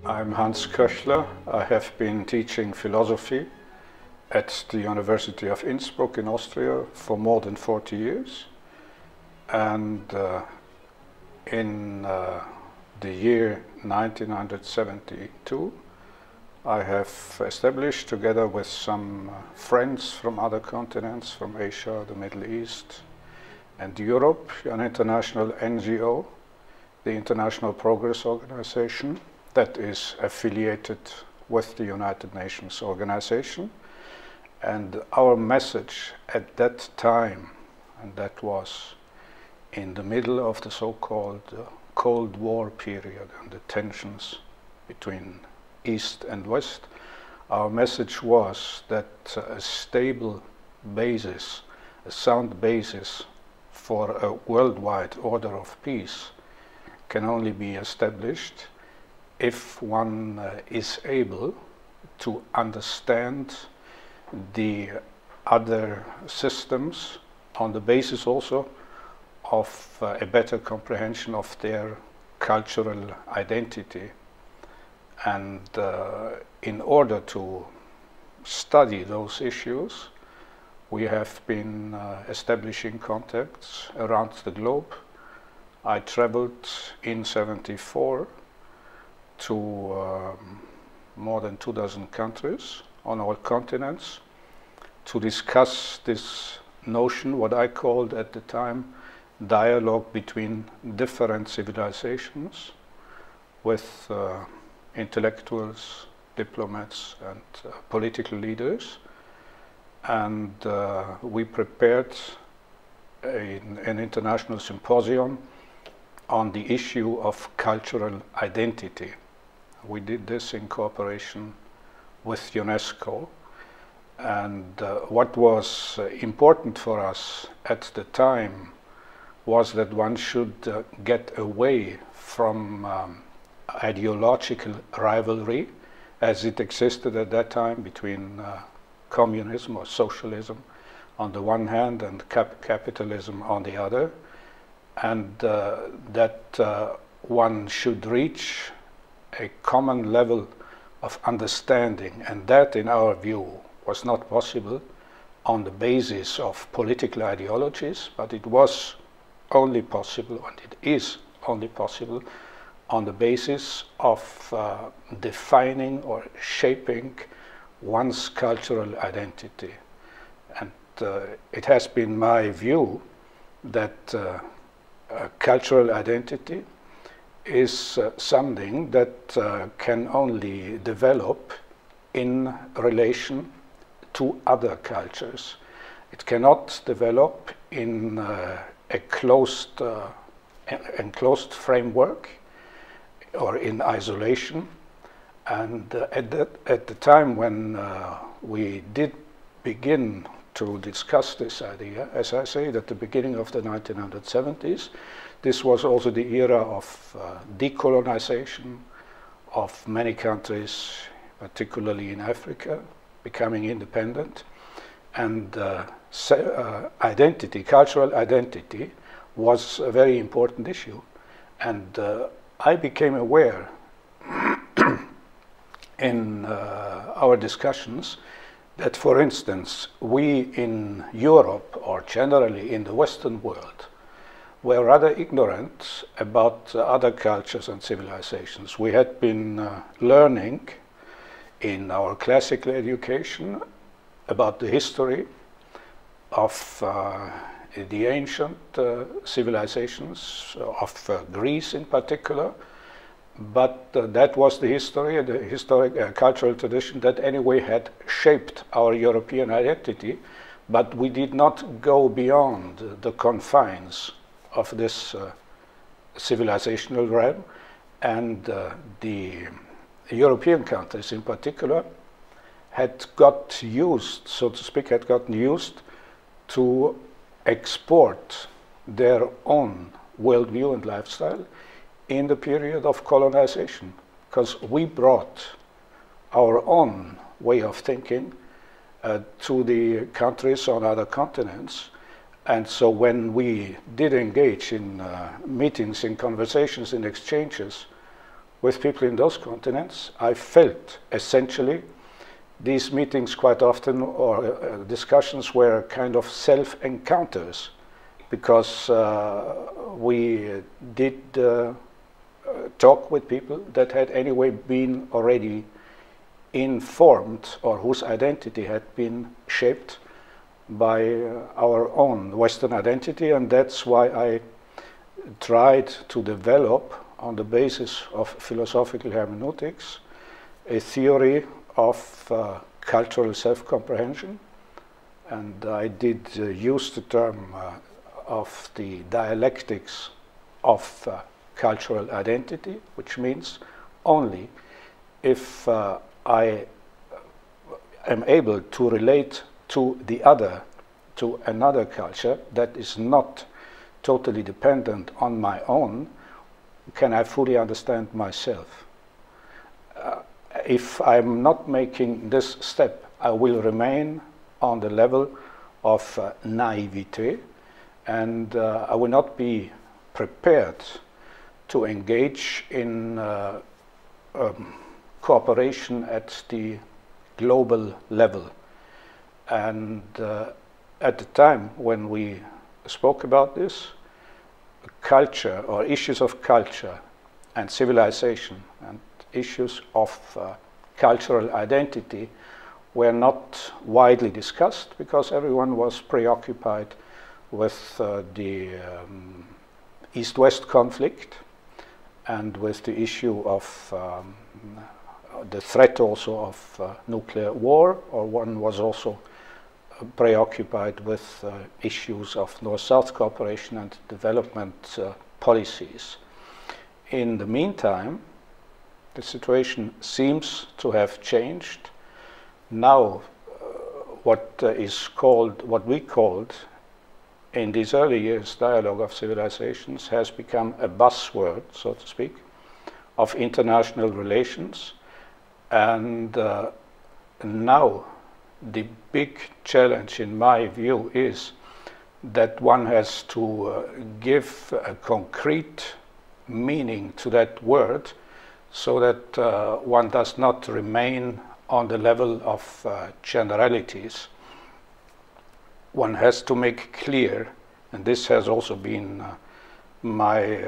I'm Hans Köchler. I have been teaching philosophy at the University of Innsbruck in Austria for more than 40 years. And in the year 1972, I have established, together with some friends from other continents, from Asia, the Middle East, and Europe, an international NGO, the International Progress Organization, that is affiliated with the United Nations organization. And our message at that time, and that was in the middle of the so-called Cold War period and the tensions between East and West, our message was that a stable basis, a sound basis for a worldwide order of peace can only be established if one is able to understand the other systems on the basis also of a better comprehension of their cultural identity. And in order to study those issues, we have been establishing contacts around the globe. I traveled in '74 to more than 2 dozen countries on all continents to discuss this notion, what I called at the time dialogue between different civilizations, with intellectuals, diplomats, and political leaders. And we prepared an international symposium on the issue of cultural identity. We did this in cooperation with UNESCO. And what was important for us at the time was that one should get away from ideological rivalry as it existed at that time between communism or socialism on the one hand and capitalism on the other, and that one should reach a common level of understanding, and that, in our view, was not possible on the basis of political ideologies, but it was only possible, and it is only possible, on the basis of defining or shaping one's cultural identity. And it has been my view that cultural identity is something that can only develop in relation to other cultures. It cannot develop in a enclosed framework or in isolation. And at the time when we did begin to discuss this idea, as I said, at the beginning of the 1970s, this was also the era of decolonization of many countries, particularly in Africa, becoming independent. And identity, cultural identity, was a very important issue. And I became aware in our discussions that, for instance, we in Europe, or generally in the Western world, were rather ignorant about other cultures and civilizations. We had been learning in our classical education about the history of the ancient civilizations of Greece in particular, but that was the history, the historic cultural tradition that anyway had shaped our European identity, but we did not go beyond the confines of this civilizational realm, and the European countries in particular had got used, so to speak, had gotten used to export their own worldview and lifestyle in the period of colonization, because we brought our own way of thinking to the countries on other continents. And so when we did engage in meetings, in conversations, in exchanges with people in those continents, I felt essentially these meetings quite often, or discussions, were kind of self-encounters, because we did talk with people that had anyway been already informed, or whose identity had been shaped by our own Western identity, and that's why I tried to develop, on the basis of philosophical hermeneutics, a theory of cultural self-comprehension. And I did use the term of the dialectics of cultural identity, which means only if I am able to relate to the other, to another culture that is not totally dependent on my own, can I fully understand myself. If I'm not making this step, I will remain on the level of naivete, and I will not be prepared to engage in cooperation at the global level. And at the time when we spoke about this, culture, or issues of culture and civilization and issues of cultural identity, were not widely discussed, because everyone was preoccupied with the East-West conflict and with the issue of the threat also of nuclear war, or one was also preoccupied with issues of North-South cooperation and development policies. In the meantime, the situation seems to have changed. Now, what we called in these early years dialogue of civilizations has become a buzzword, so to speak, of international relations. And now the big challenge, in my view, is that one has to give a concrete meaning to that word, so that one does not remain on the level of generalities. One has to make clear, and this has also been my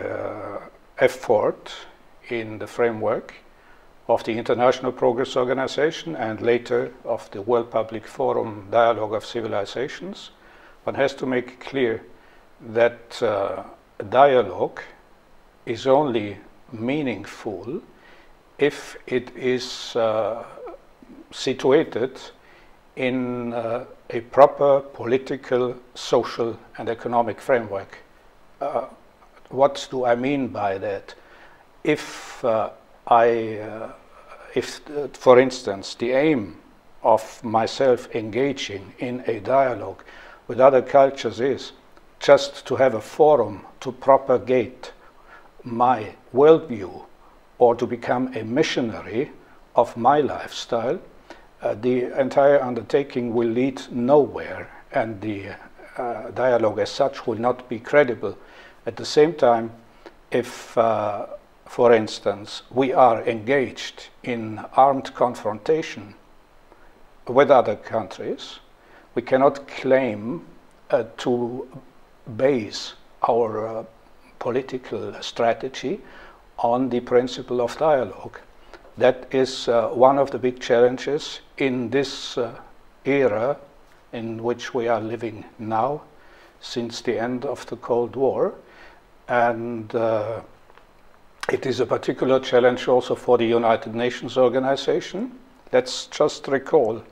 effort in the framework of the International Progress Organization and later of the World Public Forum Dialogue of Civilizations. One has to make clear that dialogue is only meaningful if it is situated in a proper political, social, and economic framework. What do I mean by that? If for instance, the aim of myself engaging in a dialogue with other cultures is just to have a forum to propagate my worldview, or to become a missionary of my lifestyle, the entire undertaking will lead nowhere, and the dialogue as such will not be credible. At the same time, if, for instance, we are engaged in armed confrontation with other countries, we cannot claim to base our political strategy on the principle of dialogue. That is one of the big challenges in this era in which we are living now, since the end of the Cold War. And it is a particular challenge also for the United Nations organization. Let's just recall,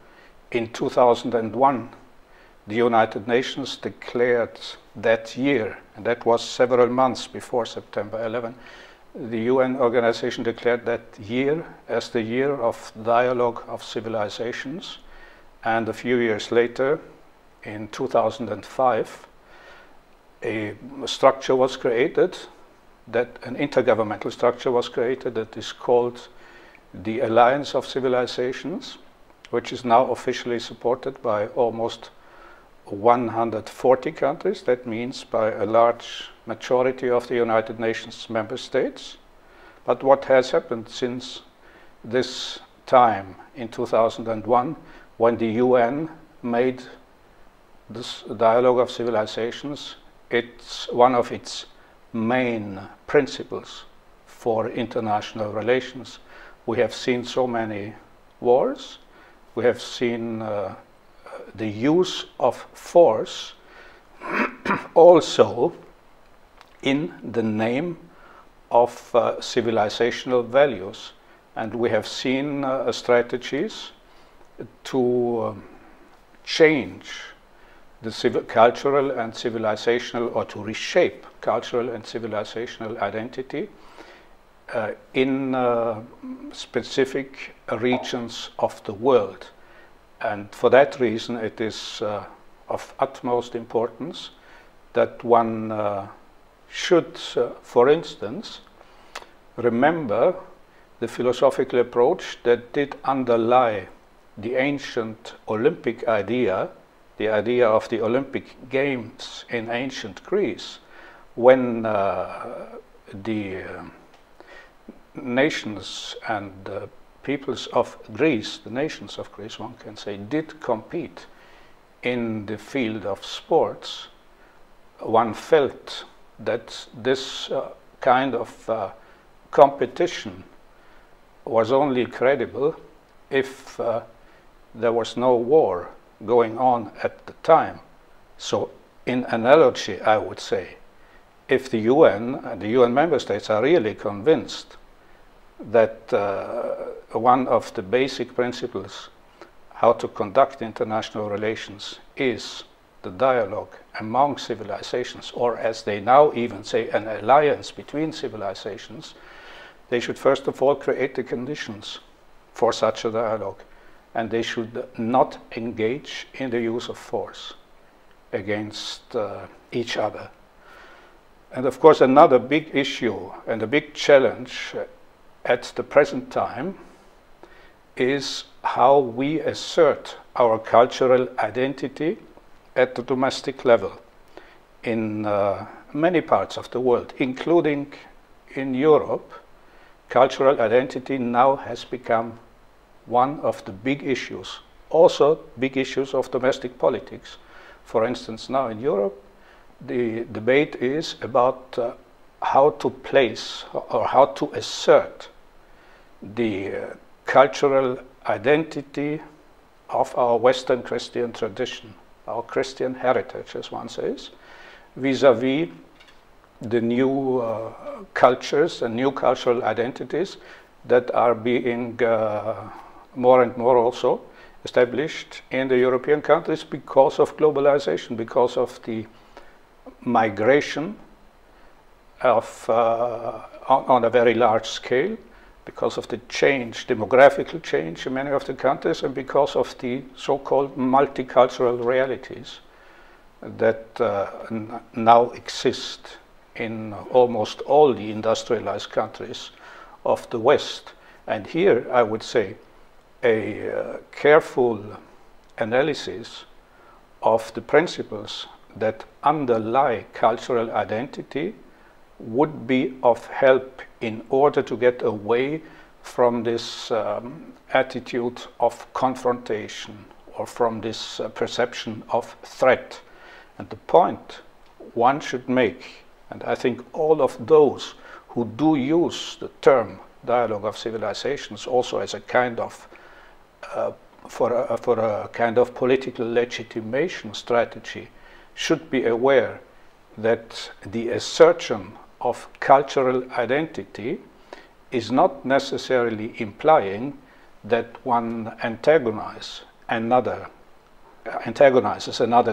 in 2001, the United Nations declared that year, and that was several months before September 11, the UN organization declared that year as the year of dialogue of civilizations. And a few years later, in 2005, a structure was created, that an intergovernmental structure was created that is called the Alliance of Civilizations, which is now officially supported by almost 140 countries. That means by a large majority of the United Nations member states. But what has happened since this time in 2001, when the UN made this dialogue of civilizations, it's one of its main principles for international relations. We have seen so many wars. We have seen the use of force also in the name of civilizational values. And we have seen strategies to change the cultural and civilizational, or to reshape cultural and civilizational identity in specific regions of the world. And for that reason, it is of utmost importance that one should, for instance, remember the philosophical approach that did underlie the ancient Olympic idea, the idea of the Olympic Games in ancient Greece, when the nations and peoples of Greece, the nations of Greece, one can say, did compete in the field of sports. One felt that this kind of competition was only credible if there was no war going on at the time. So in analogy, I would say, if the UN and the UN member states are really convinced that one of the basic principles how to conduct international relations is the dialogue among civilizations, or as they now even say, an alliance between civilizations, they should first of all create the conditions for such a dialogue, and they should not engage in the use of force against each other. And of course, another big issue and a big challenge at the present time is how we assert our cultural identity at the domestic level in many parts of the world, including in Europe. Cultural identity now has become one of the big issues, also big issues of domestic politics. For instance, now in Europe, the debate is about how to place or how to assert the cultural identity of our Western Christian tradition, our Christian heritage, as one says, vis-à-vis the new cultures and new cultural identities that are being more and more also established in the European countries because of globalization, because of the migration of on a very large scale, because of the change, demographical change in many of the countries, and because of the so-called multicultural realities that now exist in almost all the industrialized countries of the West. And here, I would say, a careful analysis of the principles that underlie cultural identity would be of help in order to get away from this attitude of confrontation or from this perception of threat. And the point one should make, and I think all of those who do use the term dialogue of civilizations also as a kind of for a kind of political legitimation strategy, should be aware that the assertion of cultural identity is not necessarily implying that one antagonizes another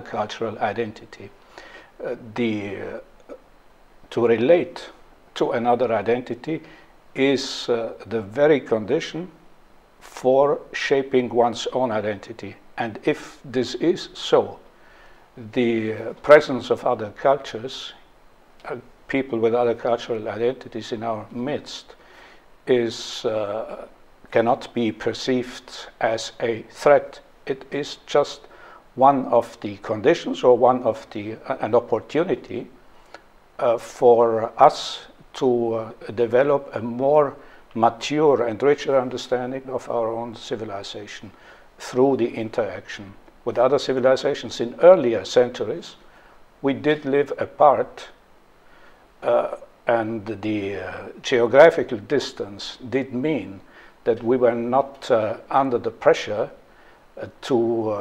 cultural identity. To relate to another identity is the very condition for shaping one's own identity. And if this is so, the presence of other cultures, people with other cultural identities in our midst, cannot be perceived as a threat. It is just one of the conditions, or an opportunity for us to develop a more mature and richer understanding of our own civilization through the interaction with other civilizations. In earlier centuries, we did live apart, and the geographical distance did mean that we were not under the pressure to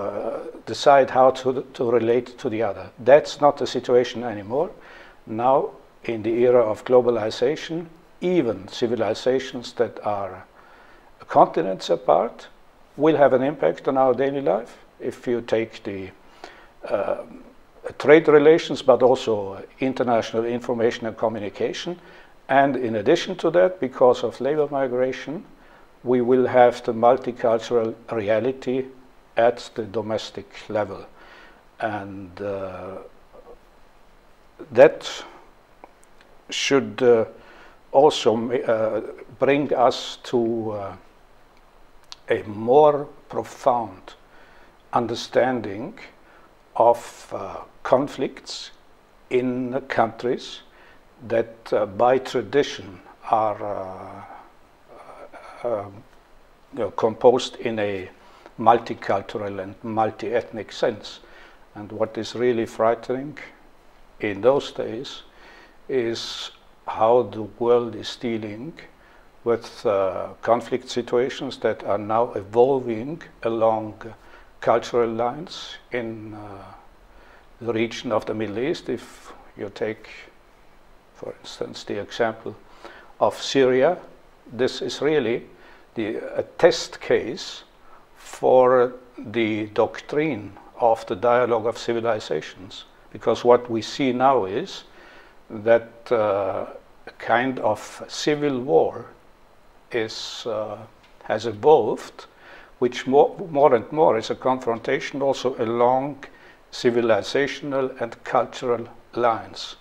decide how to relate to the other. That's not the situation anymore. Now, in the era of globalization, even civilizations that are continents apart will have an impact on our daily life. If you take the trade relations, but also international information and communication, and in addition to that, because of labor migration, we will have the multicultural reality at the domestic level. And that should also bring us to a more profound understanding of conflicts in countries that by tradition are composed in a multicultural and multi-ethnic sense. And what is really frightening in those days is how the world is dealing with conflict situations that are now evolving along cultural lines in the region of the Middle East. If you take, for instance, the example of Syria, this is really a test case for the doctrine of the dialogue of civilizations, because what we see now is that a kind of civil war has evolved, which more and more is a confrontation also along civilizational and cultural lines.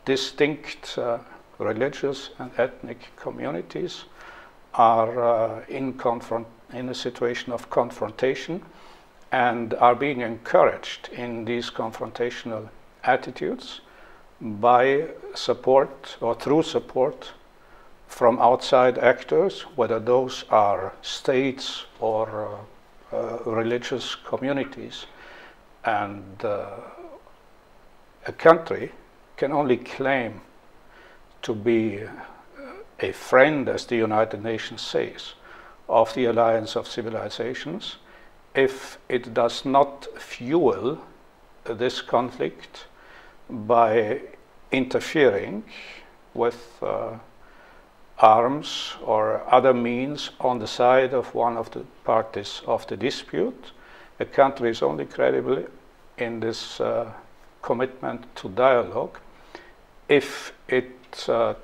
Distinct religious and ethnic communities are in a situation of confrontation and are being encouraged in these confrontational attitudes by support or through support from outside actors, whether those are states or religious communities. And a country can only claim to be a friend, as the United Nations says, of the Alliance of Civilizations if it does not fuel this conflict by interfering with arms or other means on the side of one of the parties of the dispute. A country is only credible in this commitment to dialogue if it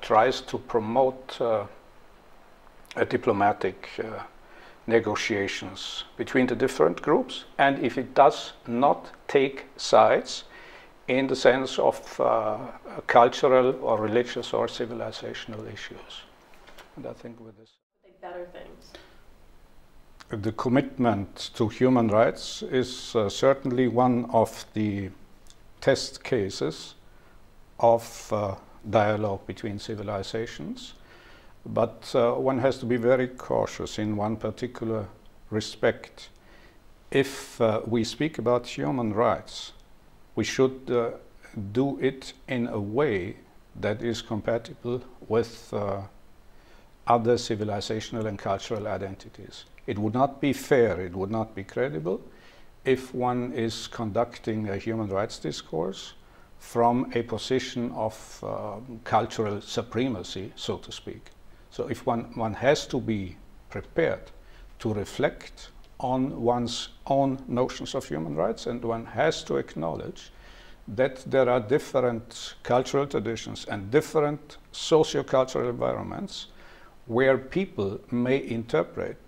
tries to promote diplomatic negotiations between the different groups, and if it does not take sides in the sense of cultural or religious or civilizational issues. And I think with this, better things. The commitment to human rights is certainly one of the test cases of dialogue between civilizations, but one has to be very cautious in one particular respect. If we speak about human rights, we should do it in a way that is compatible with other civilizational and cultural identities. It would not be fair, it would not be credible if one is conducting a human rights discourse from a position of cultural supremacy, so to speak. So if one has to be prepared to reflect on one's own notions of human rights, and one has to acknowledge that there are different cultural traditions and different socio-cultural environments where people may interpret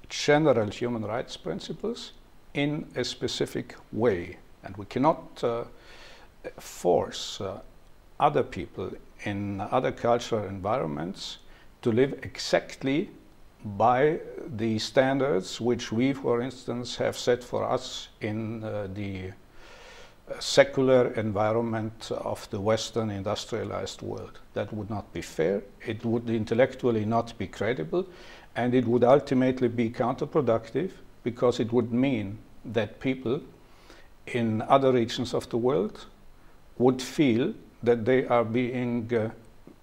general human rights principles in a specific way. And we cannot force other people in other cultural environments to live exactly by the standards which we, for instance, have set for us in the secular environment of the Western industrialized world. That would not be fair, it would intellectually not be credible, and it would ultimately be counterproductive, because it would mean that people in other regions of the world would feel that they are being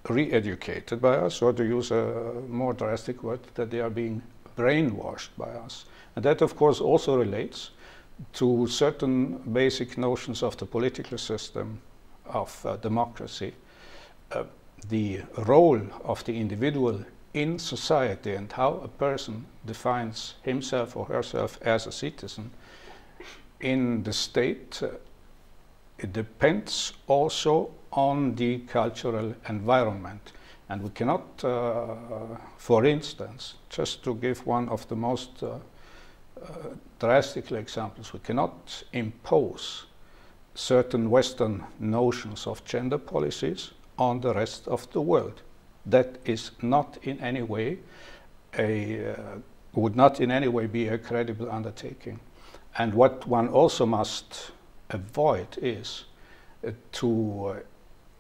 re-educated by us, or to use a more drastic word, that they are being brainwashed by us. And that, of course, also relates to certain basic notions of the political system, of democracy, the role of the individual in society and how a person defines himself or herself as a citizen in the state. It depends also on the cultural environment. And we cannot, for instance, just to give one of the most drastic examples, we cannot impose certain Western notions of gender policies on the rest of the world. That is not in any way would not in any way be a credible undertaking. And what one also must avoid is to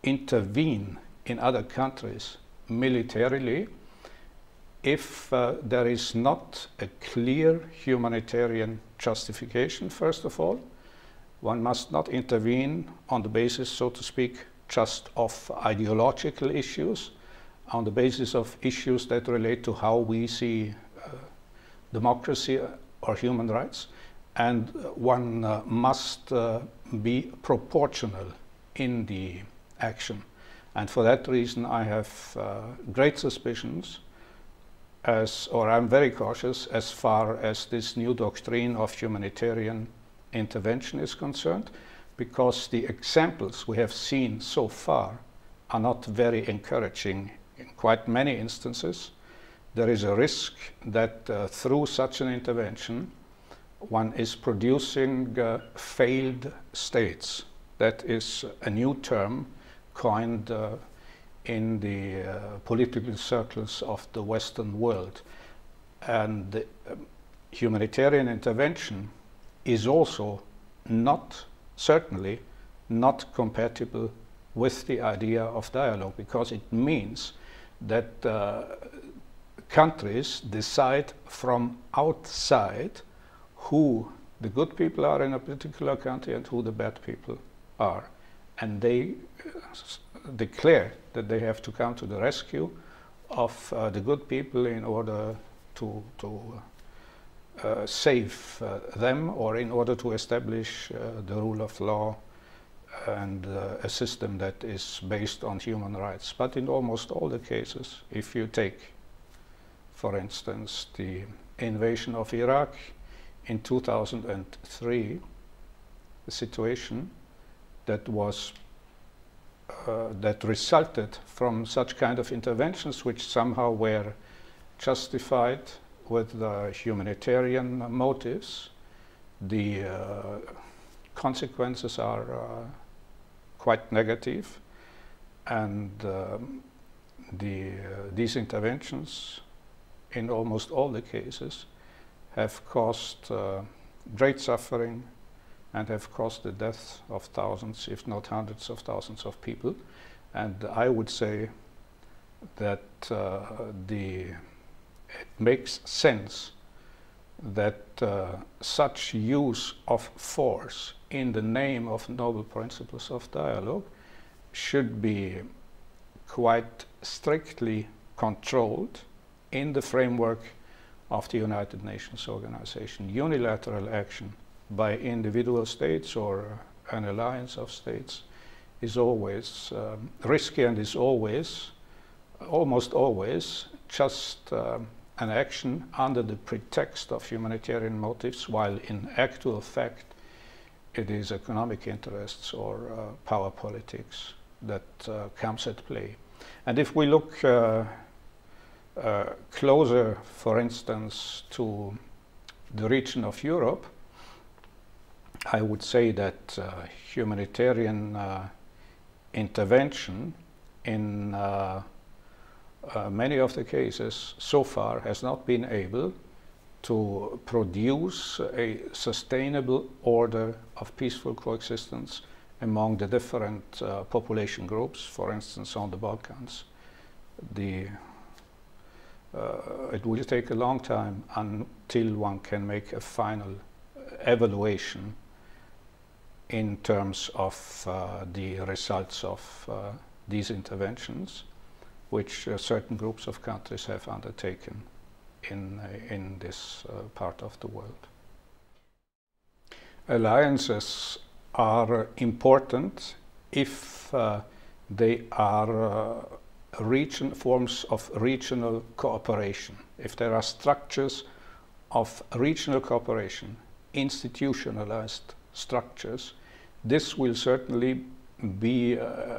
intervene in other countries militarily if there is not a clear humanitarian justification, first of all. One must not intervene on the basis, so to speak, just of ideological issues, on the basis of issues that relate to how we see democracy or human rights. And one must be proportional in the action. And for that reason, I have great suspicions, or I'm very cautious as far as this new doctrine of humanitarian intervention is concerned, because the examples we have seen so far are not very encouraging in quite many instances. There is a risk that through such an intervention, one is producing failed states. That is a new term coined in the political circles of the Western world. And humanitarian intervention is also certainly not compatible with the idea of dialogue, because it means that countries decide from outside who the good people are in a particular country and who the bad people are. And they declare that they have to come to the rescue of the good people in order to save them, or in order to establish the rule of law and a system that is based on human rights. But in almost all the cases, if you take, for instance, the invasion of Iraq in 2003, the situation that was that resulted from such kind of interventions, which somehow were justified with the humanitarian motives, the consequences are quite negative, and these interventions, in almost all the cases, have caused great suffering and have caused the death of thousands, if not hundreds of thousands of people. And I would say that it makes sense that such use of force in the name of noble principles of dialogue should be quite strictly controlled in the framework of the United Nations organization. Unilateral action by individual states or an alliance of states is always risky, and is almost always just an action under the pretext of humanitarian motives, while in actual fact it is economic interests or power politics that comes at play. And if we look closer, for instance, to the region of Europe, I would say that humanitarian intervention in many of the cases so far has not been able to produce a sustainable order of peaceful coexistence among the different population groups, for instance, on the Balkans. It will take a long time until one can make a final evaluation in terms of the results of these interventions, which certain groups of countries have undertaken in this part of the world. Alliances are important if they are forms of regional cooperation. If there are structures of regional cooperation, institutionalized structures, this will certainly be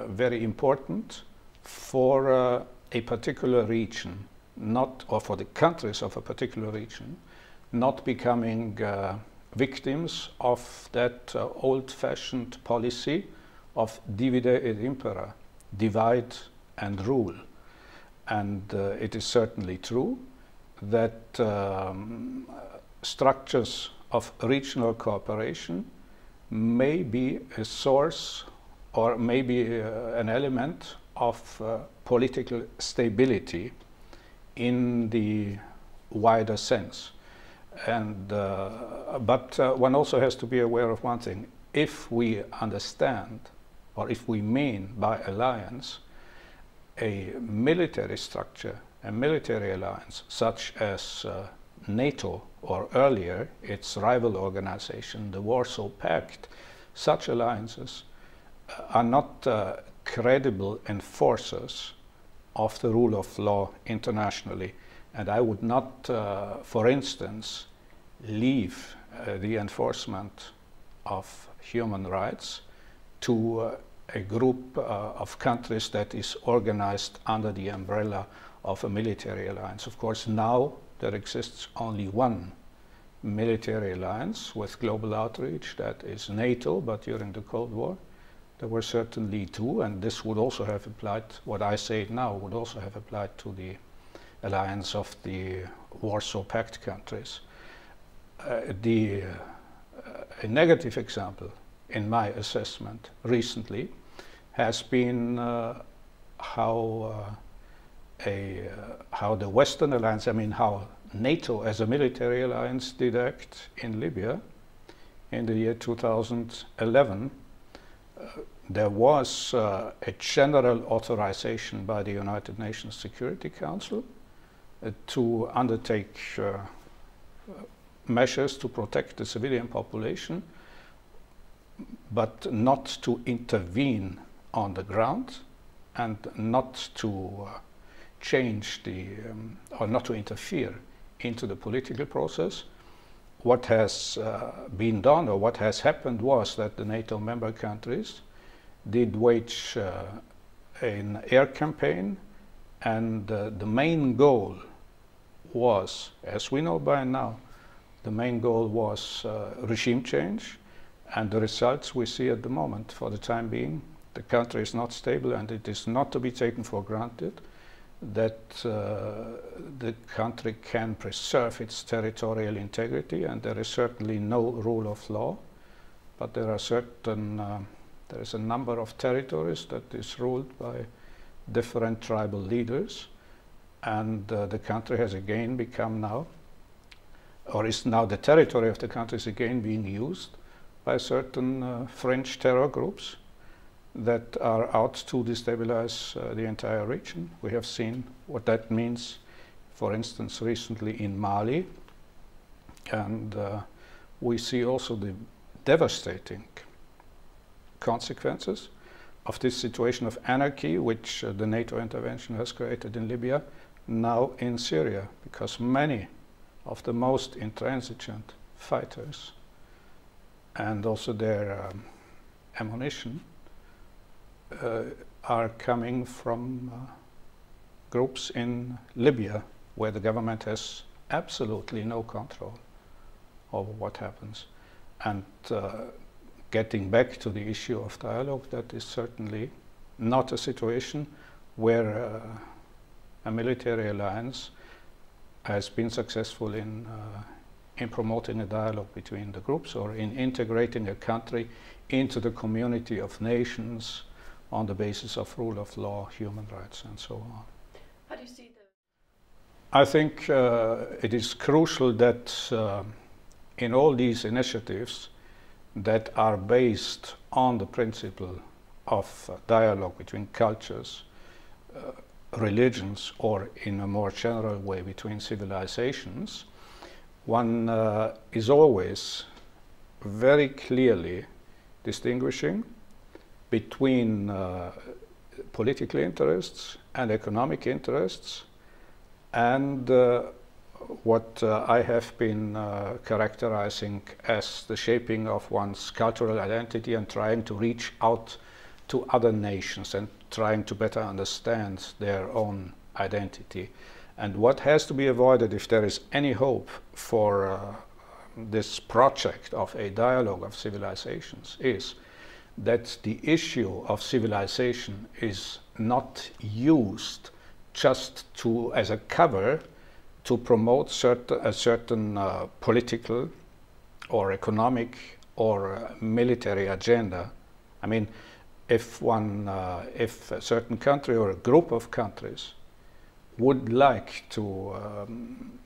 very important for a particular region, or for the countries of a particular region, not becoming victims of that old-fashioned policy of divide et impera, divide and rule. And it is certainly true that structures of regional cooperation may be a source or maybe an element of political stability in the wider sense. And but one also has to be aware of one thing. If we understand, or if we mean by alliance, a military structure, a military alliance, such as NATO, or earlier its rival organization, the Warsaw Pact, such alliances are not credible enforcers of the rule of law internationally. And I would not, for instance, leave the enforcement of human rights to a group of countries that is organized under the umbrella of a military alliance. Of course, now there exists only one military alliance with global outreach, that is NATO, but during the Cold War there were certainly two, and this would also have applied, what I say now would also have applied to the alliance of the Warsaw Pact countries. A negative example in my assessment recently has been how the Western alliance, I mean how NATO as a military alliance did act in Libya in the year 2011. There was a general authorization by the United Nations Security Council to undertake measures to protect the civilian population, but not to intervene on the ground and not to change or not to interfere into the political process. What has been done, or what has happened, was that the NATO member countries did wage an air campaign, and the main goal was, as we know by now, the main goal was regime change, and the results we see at the moment. For the time being, the country is not stable, and it is not to be taken for granted that the country can preserve its territorial integrity, and there is certainly no rule of law, but there are there is a number of territories that is ruled by different tribal leaders, and the country has again become now, or is now, the territory of the country is again being used by certain French terror groups that are out to destabilize the entire region. We have seen what that means, for instance, recently in Mali, and we see also the devastating consequences of this situation of anarchy which the NATO intervention has created in Libya, now in Syria, because many of the most intransigent fighters and also their ammunition are coming from groups in Libya, where the government has absolutely no control over what happens. And getting back to the issue of dialogue, that is certainly not a situation where a military alliance has been successful in promoting a dialogue between the groups or in integrating a country into the community of nations on the basis of rule of law, human rights, and so on. How do you see the... I think it is crucial that in all these initiatives that are based on the principle of dialogue between cultures, religions, or in a more general way between civilizations, one is always very clearly distinguishing between political interests and economic interests and what I have been characterizing as the shaping of one's cultural identity and trying to reach out to other nations and trying to better understand their own identity. And what has to be avoided, if there is any hope for this project of a dialogue of civilizations, is that the issue of civilization is not used just as a cover to promote a certain political or economic or military agenda. I mean, if a certain country or a group of countries would like to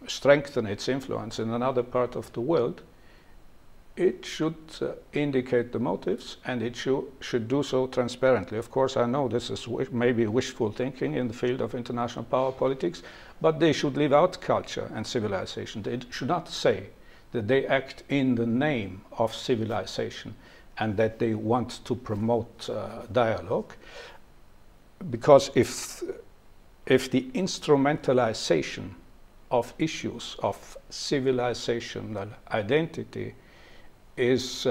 strengthen its influence in another part of the world, it should indicate the motives, and it should do so transparently. Of course, I know this is maybe wishful thinking in the field of international power politics, but they should leave out culture and civilization. They should not say that they act in the name of civilization and that they want to promote dialogue, because if the instrumentalization of issues of civilizational identity is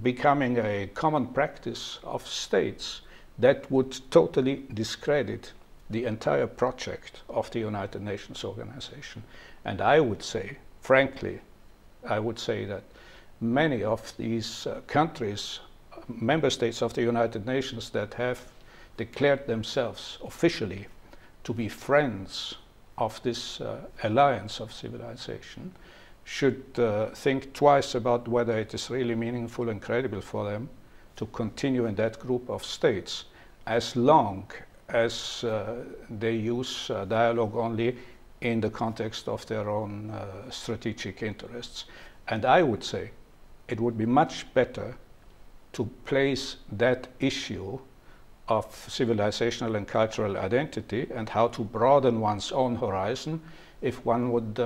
becoming a common practice of states, that would totally discredit the entire project of the United Nations organization. And I would say, frankly, I would say that many of these countries, member states of the United Nations that have declared themselves officially to be friends of this alliance of civilization, should think twice about whether it is really meaningful and credible for them to continue in that group of states, as long as they use dialogue only in the context of their own strategic interests. And I would say it would be much better to place that issue of civilizational and cultural identity and how to broaden one's own horizon if one would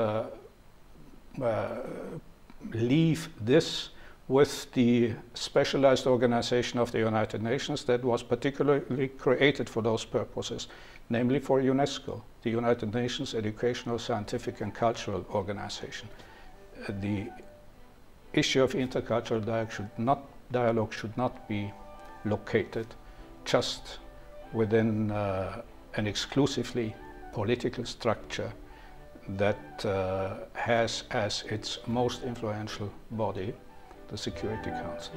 leave this with the specialized organization of the United Nations that was particularly created for those purposes, namely for UNESCO, the United Nations Educational, Scientific and Cultural Organization. The issue of intercultural dialogue should not be located just within an exclusively political structure that has as its most influential body the Security Council.